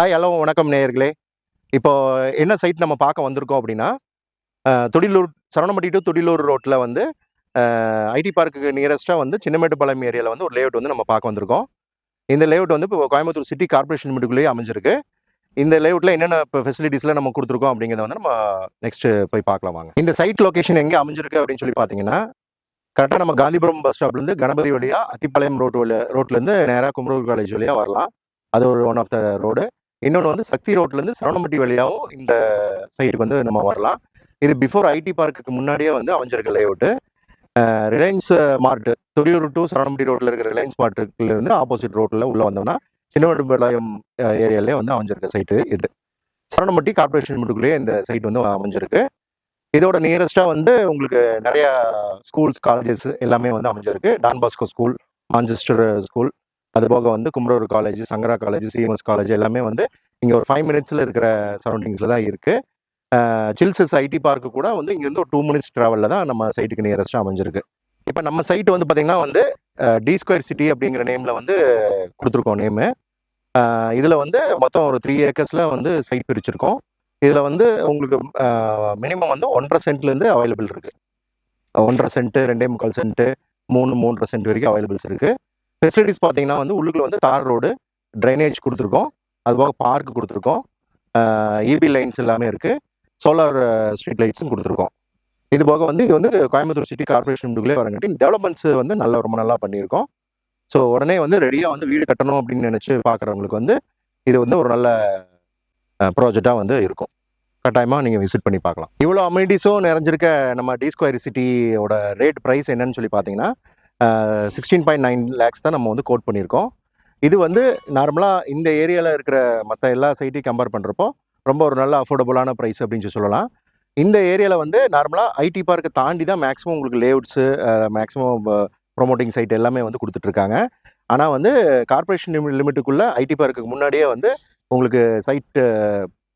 Hello வணக்கம் நேயர்களே. இப்போ என்ன சைட் நம்ம பார்க்க வந்திருக்கோம் அப்படின்னா, தொடிலூர் சரவணம்பட்டி டூ தொடிலூர் ரோட்ல வந்து ஐடி பார்க்குக்கு நியரஸ்ட்டா வந்து சின்னமேட்டுப்பாளையம் ஏரியால வந்து ஒரு லேஅவுட் வந்து நம்ம பார்க்க வந்திருக்கோம். இந்த லேஅவுட் வந்து இப்போ கோயம்புத்தூர் சிட்டி கார்ப்பரேஷன் லிமிட்டுக்குள்ளேயே அமைஞ்சிருக்கு. இந்த லேஅவுட்ல என்னென்ன இப்போ ஃபெசிலிட்டிஸ்லாம் நம்ம குடுத்துருக்கோம் அப்படிங்கிறத வந்து நம்ம நெக்ஸ்ட் போய் பார்க்கலாம் வாங்க. இந்த சைட் லொகேஷன் எங்க அமைஞ்சிருக்கு அப்படின்னு சொல்லி பார்த்தீங்கன்னா, கரெக்ட்டா நம்ம காந்திபுரம் பஸ் ஸ்டாப்லேருந்து கணபதி வழியா அத்திப்பாளையம் ரோட்லேருந்து நேரா குமரூர் காலேஜ் வழியா வரலாம். அது ஒரு ஒன் ஆஃப் த ரோடு. இன்னொன்று வந்து சக்தி ரோட்லேருந்து சரவணம்பட்டி வழியாகவும் இந்த சைட்டுக்கு வந்து நம்ம வரலாம். இது பிஃபோர் ஐடி பார்க்குக்கு முன்னாடியே வந்து அமைஞ்சிருக்க லேஅவுட்டு. ரிலையன்ஸ் மார்ட் தொழிலூர் டு சரவணம்பட்டி ரோட்டில் இருக்கிற ரிலையன்ஸ் மார்ட்டுலேருந்து ஆப்போசிட் ரோட்டில் உள்ளே வந்தோம்னா சின்னமேட்டுப்பாளையம் ஏரியாலே வந்து அமைஞ்சிருக்க சைட்டு இது. சரவணம்பட்டி கார்ப்பரேஷன் லிமிட்டுக்குள்ளேயே இந்த சைட் வந்து அமைஞ்சிருக்கு. இதோட நியரஸ்ட்டாக வந்து உங்களுக்கு நிறையா ஸ்கூல்ஸ் காலேஜஸ் எல்லாமே வந்து அமைஞ்சிருக்கு. Don Bosco school, Manchester school, அது போக வந்து Kumarur college, Sankara college, CMS college எல்லாமே வந்து இங்கே ஒரு 5 மினிட்ஸில் இருக்கிற சரௌண்டிங்ஸில் தான் இருக்குது. சில்சஸ் ஐடி பார்க்கு கூட வந்து இங்கேருந்து ஒரு 2 மினிட்ஸ் ட்ராவலில் தான் நம்ம சைட்டுக்கு நியரஸ்ட்டாக அமைஞ்சிருக்கு. இப்போ நம்ம சைட்டு வந்து பார்த்திங்கன்னா வந்து டி ஸ்கொயர் சிட்டி அப்படிங்கிற நேமில் வந்து கொடுத்துருக்கோம் நேமு. இதில் வந்து மொத்தம் ஒரு 3 ஏக்கர்ஸில் வந்து சைட் பிரிச்சிருக்கோம். இதில் வந்து உங்களுக்கு மினிமம் வந்து 1.5 சென்ட்லேருந்து அவைலபிள் இருக்குது. 1.5 சென்ட்டு, 2.25 சென்ட்டு, 3.5 சென்ட் வரைக்கும் அவைலபிள்ஸ் இருக்குது. ஃபெசிலிட்டிஸ் பார்த்தீங்கன்னா வந்து உள்ளுக்குள்ள வந்து தார் ரோடு, ட்ரைனேஜ் கொடுத்துருக்கோம். அதுபோக பார்க் கொடுத்துருக்கோம். இபி லைன்ஸ் எல்லாமே இருக்குது. சோலார் ஸ்ட்ரீட் லைட்ஸும் கொடுத்துருக்கோம். இது போக வந்து இது வந்து கோயம்புத்தூர் சிட்டி கார்ப்பரேஷனுக்குள்ளே வரங்காட்டி டெவலப்மெண்ட்ஸ் வந்து ரொம்ப நல்லா பண்ணியிருக்கோம். ஸோ உடனே வந்து ரெடியாக வந்து வீடு கட்டணும் அப்படின்னு நினச்சி பார்க்குறவங்களுக்கு வந்து இது வந்து ஒரு நல்ல ப்ராஜெக்டாக வந்து இருக்கும். கட்டாயமாக நீங்கள் விசிட் பண்ணி பார்க்கலாம். இவ்வளோ அம்யூனிட்டிஸும் நிறைஞ்சிருக்க நம்ம டி ஸ்கொயர் சிட்டியோட ரேட் ப்ரைஸ் என்னன்னு சொல்லி பார்த்தீங்கன்னா 16.9 லேக்ஸ் தான் நம்ம வந்து கோட் பண்ணியிருக்கோம். இது வந்து நார்மலாக இந்த ஏரியாவில் இருக்கிற மற்ற எல்லா சைட்டையும் கம்பேர் பண்ணுறப்போ ரொம்ப ஒரு நல்ல அஃபோர்டபுளான ப்ரைஸ் அப்படின்னு சொல்லலாம். இந்த ஏரியாவில் வந்து நார்மலாக ஐடி பார்க்கை தாண்டி தான் மேக்ஸிமம் உங்களுக்கு லேஅவுட்ஸு, மேக்ஸிமம் ப்ரொமோட்டிங் சைட் எல்லாமே வந்து கொடுத்துட்ருக்காங்க. ஆனால் வந்து கார்ப்பரேஷன் லிமிட்டுக்குள்ளே ஐடி பார்க்குக்கு முன்னாடியே வந்து உங்களுக்கு site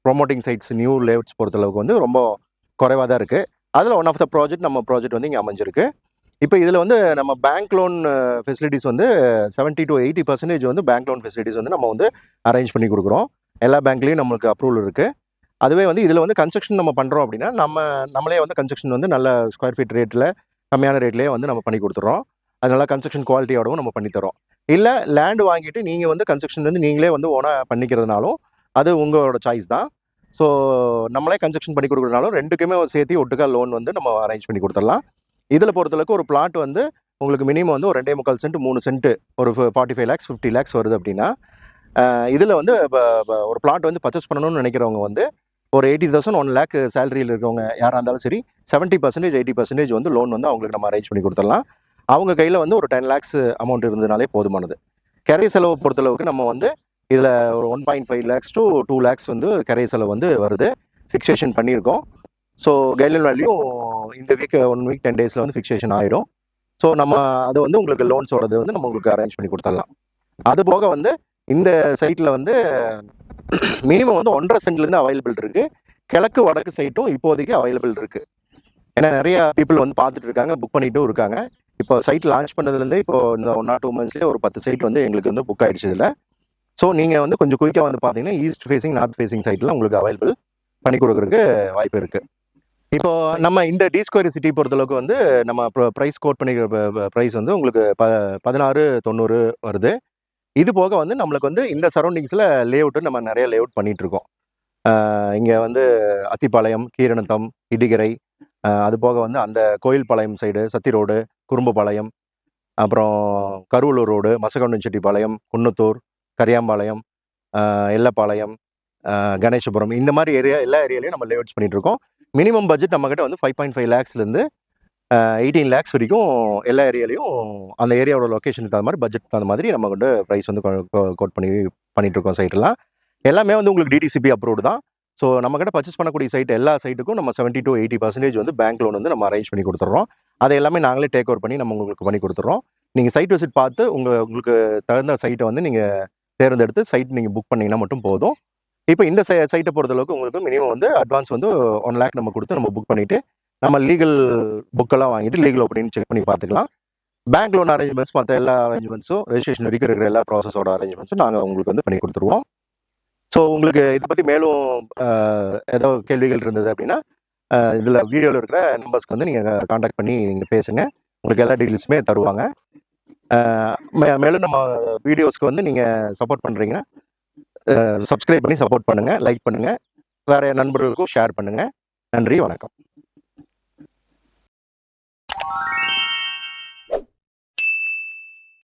promoting sites, new layouts பொறுத்தளவுக்கு வந்து ரொம்ப குறைவாக தான் இருக்குது. அதில் ஒன் ஆஃப் த ப்ராஜெக்ட் நம்ம ப்ராஜெக்ட் வந்து இங்கே அமைஞ்சிருக்கு. இப்போ இதில் வந்து நம்ம பேங்க் லோன் ஃபெசிலிட்டிஸ் வந்து 70 to 80% வந்து பேங்க் லோன் ஃபெசிலிட்டிஸ் வந்து நம்ம வந்து அரேஞ்ச் பண்ணி கொடுக்குறோம். எல்லா பேங்க்லேயும் நம்மளுக்கு அப்ரூவல் இருக்குது. அதுவே வந்து இதில் வந்து கன்ஸ்ட்ரக்ஷன் நம்ம பண்ணுறோம் அப்படின்னா நம்மளே வந்து கன்ஸ்ட்ரக்ஷன் வந்து நல்ல ஸ்கொயர் ஃபீட் ரேட்டில் கம்மியான ரேட்லேயே வந்து நம்ம பண்ணி கொடுத்துறோம். அது நல்லா கன்ஸ்ட்ரக்ஷன் குவாலிட்டியோடவும் நம்ம பண்ணித்தரோம். இல்லை லேண்டு வாங்கிட்டு நீங்கள் வந்து கன்ஸ்ட்ரக்ஷன் வந்து நீங்களே வந்து ஓனாக பண்ணிக்கிறதுனாலும் அது உங்களோட சாய்ஸ் தான். ஸோ நம்மளே கன்ஸ்ட்ரக்ஷன் பண்ணி கொடுக்குறதுனாலும் ரெண்டுக்குமே சேர்த்து ஒட்டுக்கா லோன் வந்து நம்ம அரேஞ்ச் பண்ணி கொடுத்துடலாம். இதில் பொறுத்தளவுக்கு ஒரு பிளாட் வந்து உங்களுக்கு மினிமம் வந்து ஒரு 2.25 சென்ட், 3 சென்ட், ஒரு 45 லேக்ஸ் 50 லேக்ஸ் வருது அப்படின்னா இதில் வந்து ஒரு பிளாட் வந்து பர்ச்சேஸ் பண்ணணும்னு நினைக்கிறவங்க வந்து ஒரு 80,000 1 லேக் சேலரியில் இருக்கவங்க யாராக இருந்தாலும் சரி 70% 80% வந்து லோன் வந்து அவங்களுக்கு நம்ம அரேஞ்ச் பண்ணி கொடுத்துடலாம். அவங்க கையில் வந்து ஒரு 10 லேக்ஸ் அமௌண்ட் இருந்ததுனாலே போதுமானது. கரை செலவு பொறுத்தளவுக்கு நம்ம வந்து இதில் ஒரு 1.5 லேக்ஸ் to 2 லேக்ஸ் வந்து கரை செலவு வந்து வருது. ஃபிக்ஸேஷன் பண்ணியிருக்கோம். ஸோ கைட்லைன் வேல்யூ இந்த வீக் 1 வீக் 10 டேஸில் வந்து ஃபிக்ஸேஷன் ஆகிடும். ஸோ நம்ம அதை வந்து உங்களுக்கு லோன்ஸோடது வந்து நம்ம உங்களுக்கு அரேஞ்ச் பண்ணி கொடுத்துடலாம். அது போக வந்து இந்த சைட்டில் வந்து மினிமம் வந்து 1.5 சென்ட்லேருந்து அவைலபிள் இருக்குது. கிழக்கு வடக்கு சைட்டும் இப்போதைக்கு அவைலபிள் இருக்குது. ஏன்னா நிறையா பீப்புள் வந்து பார்த்துட்டு இருக்காங்க, புக் பண்ணிட்டும் இருக்காங்க. இப்போ சைட் லான்ச் பண்ணதுலேருந்தே இப்போ இந்த 1 or 2 மந்த்ஸ்லேயே ஒரு 10 சைட் வந்து எங்களுக்கு வந்து புக் ஆகிடுச்சு இதில். ஸோ நீங்கள் வந்து கொஞ்சம் குயிக்காக வந்து பார்த்தீங்கன்னா ஈஸ்ட் ஃபேஸிங், நார்த் ஃபேஸிங் சைட்டில் உங்களுக்கு அவைலபிள் பண்ணி கொடுக்குறதுக்கு வாய்ப்பு இருக்குது. இப்போ நம்ம இந்த டி ஸ்கொயர் சிட்டி பொறுத்தளவுக்கு வந்து நம்ம ப்ரைஸ் கோட் பண்ணிக்கிற ப்ரைஸ் வந்து உங்களுக்கு 16.90 வருது. இது போக வந்து நம்மளுக்கு வந்து இந்த சரௌண்டிங்ஸில் லேஅவுட்டு நம்ம நிறைய லேஅவுட் பண்ணிகிட்ருக்கோம். இங்கே வந்து அத்திப்பாளையம், கீரனத்தம், இடிகரை, அது போக வந்து அந்த கோயில்பாளையம் சைடு, சத்தி ரோடு, குறும்புபாளையம், அப்புறம் கருவலூர் ரோடு, மசகவுண்டன்செட்டிப்பாளையம், குன்னத்தூர், கரியாம்பாளையம், எல்லப்பாளையம், கணேசபுரம், இந்த மாதிரி எல்லா ஏரியாலையும் நம்ம லேஅவுட்ஸ் பண்ணிகிட்ருக்கோம். மினிமம் பட்ஜெட் நம்மக்கிட்ட வந்து 5.5 லேக்ஸ்லேருந்து 18 லேக்ஸ் வரைக்கும் எல்லா ஏரியாலையும் அந்த ஏரியாவோட லொக்கேஷனுக்கு தகுந்த மாதிரி பட்ஜெட் தகுந்த மாதிரி நம்ம வந்து ப்ரைஸ் வந்து கோட் பண்ணிகிட்ருக்கோம். சைட்டெல்லாம் எல்லாமே வந்து உங்களுக்கு டிடிசிபி அப்ரூவ்டு தான். ஸோ நம்மக்கிட்ட பர்ச்சேஸ் பண்ணக்கூடிய சைட் எல்லா சைட்டுக்கும் நம்ம 70 to 80% வந்து பேங்க் லோன் வந்து நம்ம அரேஞ்ச் பண்ணி கொடுத்துட்றோம். அதை எல்லாமே நாங்களே டேக் ஓவர் பண்ணி நம்ம உங்களுக்கு பண்ணி கொடுத்துட்றோம். நீங்கள் சைட் விசிட் பார்த்து உங்களுக்கு தகுந்த சைட்டை வந்து நீங்கள் தேர்ந்தெடுத்து சைட் நீங்கள் புக் பண்ணிங்கன்னா மட்டும் போதும். இப்போ இந்த சைட்டை பொறுத்தளவுக்கு உங்களுக்கு மினிமம் வந்து அட்வான்ஸ் வந்து 1 லேக் நம்ம கொடுத்து நம்ம புக் பண்ணிவிட்டு நம்ம லீகல் புக்கெல்லாம் வாங்கிட்டு லீகல் அப்படின்னு செக் பண்ணி பார்த்துக்கலாம். பேங்க் லோன் அரேஞ்ச்மெண்ட்ஸ், மற்ற எல்லா அரேஞ்ச்மெண்ட்ஸும், ரெஜிஸ்ட்ரேஷன் வரைக்கும் இருக்கிற எல்லா ப்ராசஸோட அரேஞ்ச்மெண்ட்ஸும் நாங்கள் உங்களுக்கு வந்து பண்ணி கொடுத்துருவோம். ஸோ உங்களுக்கு இதை பற்றி மேலும் ஏதோ கேள்விகள் இருந்தது அப்படின்னா இதில் வீடியோவில் இருக்கிற நம்பர்ஸ்க்கு வந்து நீங்கள் காண்டாக்ட் பண்ணி நீங்கள் பேசுங்க. உங்களுக்கு எல்லா டீட்டெயில்ஸுமே தருவாங்க. மேலும் நம்ம வீடியோஸ்க்கு வந்து நீங்கள் சப்போர்ட் பண்ணுறீங்கன்னா சப்ஸ்கிரைப் பண்ணி சப்போர்ட் பண்ணுங்கள், லைக் பண்ணுங்கள், வேறு நண்பர்களுக்கும் ஷேர் பண்ணுங்கள். நன்றி, வணக்கம்.